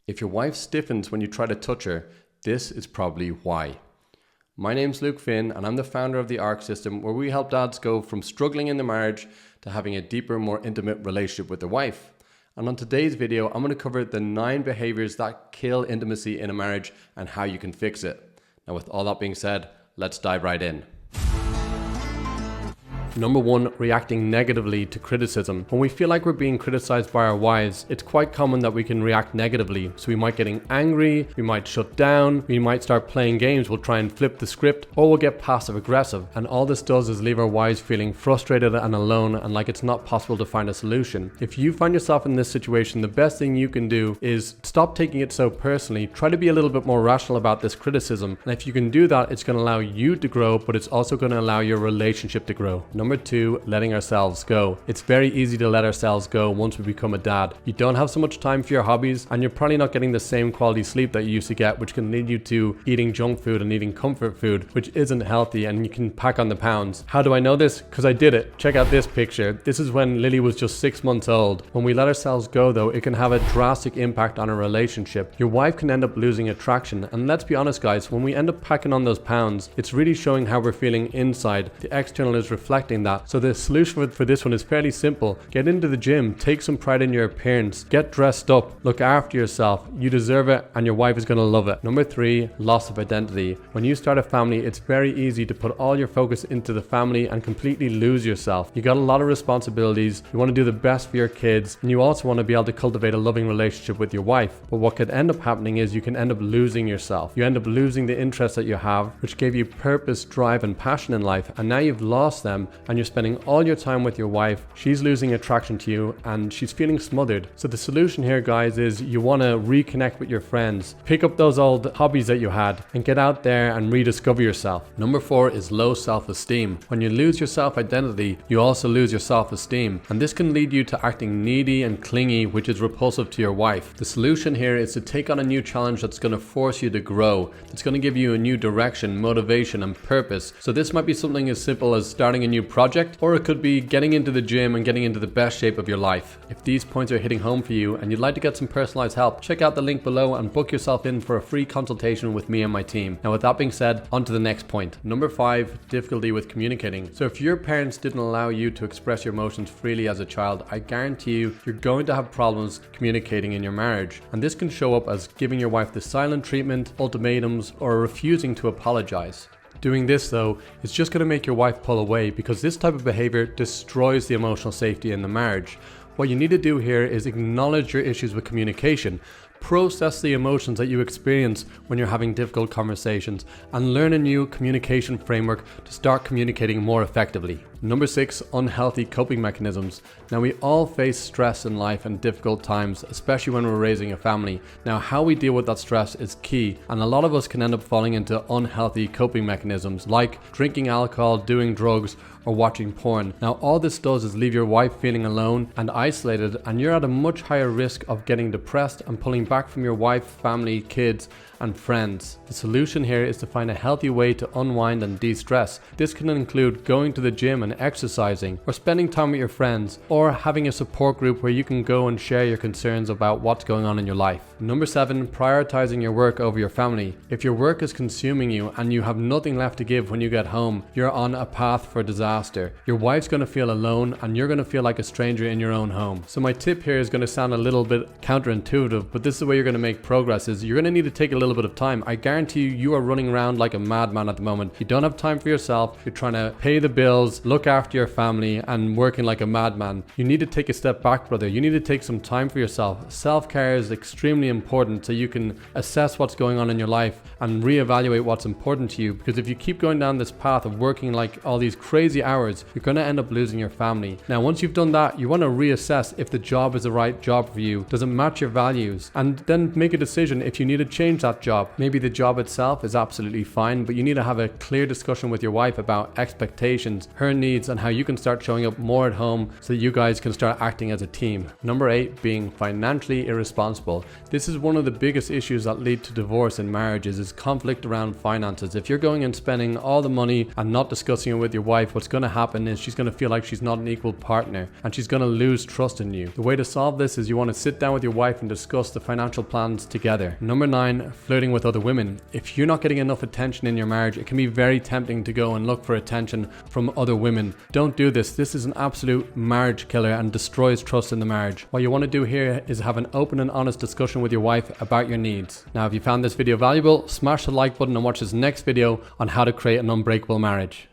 If your wife stiffens when you try to touch her, this is probably why. My name's Luke Finn and I'm the founder of the ARC system, where we help dads go from struggling in their marriage to having a deeper, more intimate relationship with their wife. And on today's video, I'm going to cover the 9 behaviors that kill intimacy in a marriage and how you can fix it. Now with all that being said, let's dive right in. Number 1, reacting negatively to criticism. When we feel like we're being criticized by our wives, it's quite common that we can react negatively. So we might get angry, we might shut down, we might start playing games, we'll try and flip the script, or we'll get passive aggressive. And all this does is leave our wives feeling frustrated and alone and like it's not possible to find a solution. If you find yourself in this situation, the best thing you can do is stop taking it so personally. Try to be a little bit more rational about this criticism. And if you can do that, it's going to allow you to grow, but it's also going to allow your relationship to grow. Number 2, letting ourselves go. It's very easy to let ourselves go once we become a dad. You don't have so much time for your hobbies and you're probably not getting the same quality sleep that you used to get, which can lead you to eating junk food and eating comfort food, which isn't healthy, and you can pack on the pounds. How do I know this? Because I did it. Check out this picture. This is when Lily was just 6 months old. When we let ourselves go though, it can have a drastic impact on our relationship. Your wife can end up losing attraction, and let's be honest guys, when we end up packing on those pounds, it's really showing how we're feeling inside. The external is reflecting that. So the solution for this one is fairly simple. Get into the gym, take some pride in your appearance, get dressed up, look after yourself. You deserve it and your wife is going to love it. Number 3, loss of identity. When you start a family, it's very easy to put all your focus into the family and completely lose yourself. You got a lot of responsibilities, you want to do the best for your kids, and you also want to be able to cultivate a loving relationship with your wife. But what could end up happening is you can end up losing yourself. You end up losing the interests that you have, which gave you purpose, drive, and passion in life, and now you've lost them and you're spending all your time with your wife. She's losing attraction to you and she's feeling smothered. So the solution here guys is you want to reconnect with your friends, pick up those old hobbies that you had and get out there and rediscover yourself. Number 4 is low self-esteem. When you lose your self-identity, you also lose your self-esteem, and this can lead you to acting needy and clingy, which is repulsive to your wife. The solution here is to take on a new challenge that's going to force you to grow. It's going to give you a new direction, motivation, and purpose. So this might be something as simple as starting a new project, or it could be getting into the gym and getting into the best shape of your life. If these points are hitting home for you and you'd like to get some personalized help, check out the link below and book yourself in for a free consultation with me and my team. Now with that being said, on to the next point. Number 5, difficulty with communicating. So if your parents didn't allow you to express your emotions freely as a child, I guarantee you're going to have problems communicating in your marriage. And this can show up as giving your wife the silent treatment, ultimatums, or refusing to apologize. Doing this though is just going to make your wife pull away, because this type of behavior destroys the emotional safety in the marriage. What you need to do here is acknowledge your issues with communication, process the emotions that you experience when you're having difficult conversations, and learn a new communication framework to start communicating more effectively. Number 6, unhealthy coping mechanisms. Now we all face stress in life and difficult times, especially when we're raising a family. Now how we deal with that stress is key, and a lot of us can end up falling into unhealthy coping mechanisms like drinking alcohol, doing drugs, or watching porn. Now all this does is leave your wife feeling alone and isolated, and you're at a much higher risk of getting depressed and pulling back from your wife, family, kids, and friends. The solution here is to find a healthy way to unwind and de-stress. This can include going to the gym and exercising, or spending time with your friends, or having a support group where you can go and share your concerns about what's going on in your life. Number 7, prioritizing your work over your family. If your work is consuming you and you have nothing left to give when you get home, you're on a path for disaster. Your wife's going to feel alone and you're going to feel like a stranger in your own home. So my tip here is going to sound a little bit counterintuitive, but this is the way you're going to make progress. Is you're going to need to take a little bit of time. I guarantee you are running around like a madman at the moment. You don't have time for yourself. You're trying to pay the bills, look after your family, and working like a madman. You need to take a step back, brother. You need to take some time for yourself. Self-care is extremely important so you can assess what's going on in your life and reevaluate what's important to you, because if you keep going down this path of working like all these crazy hours, you're going to end up losing your family. Now once you've done that, you want to reassess if the job is the right job for you. Does it match your values? And then make a decision if you need to change that job. Maybe the job itself is absolutely fine, but you need to have a clear discussion with your wife about expectations, her needs, needs and how you can start showing up more at home so that you guys can start acting as a team. Number 8, being financially irresponsible. This is one of the biggest issues that lead to divorce in marriages, is conflict around finances. If you're going and spending all the money and not discussing it with your wife, what's going to happen is she's going to feel like she's not an equal partner and she's going to lose trust in you. The way to solve this is you want to sit down with your wife and discuss the financial plans together. Number 9, flirting with other women. If you're not getting enough attention in your marriage, it can be very tempting to go and look for attention from other women. Don't do this. This is an absolute marriage killer and destroys trust in the marriage. What you want to do here is have an open and honest discussion with your wife about your needs. Now, if you found this video valuable, smash the like button and watch this next video on how to create an unbreakable marriage.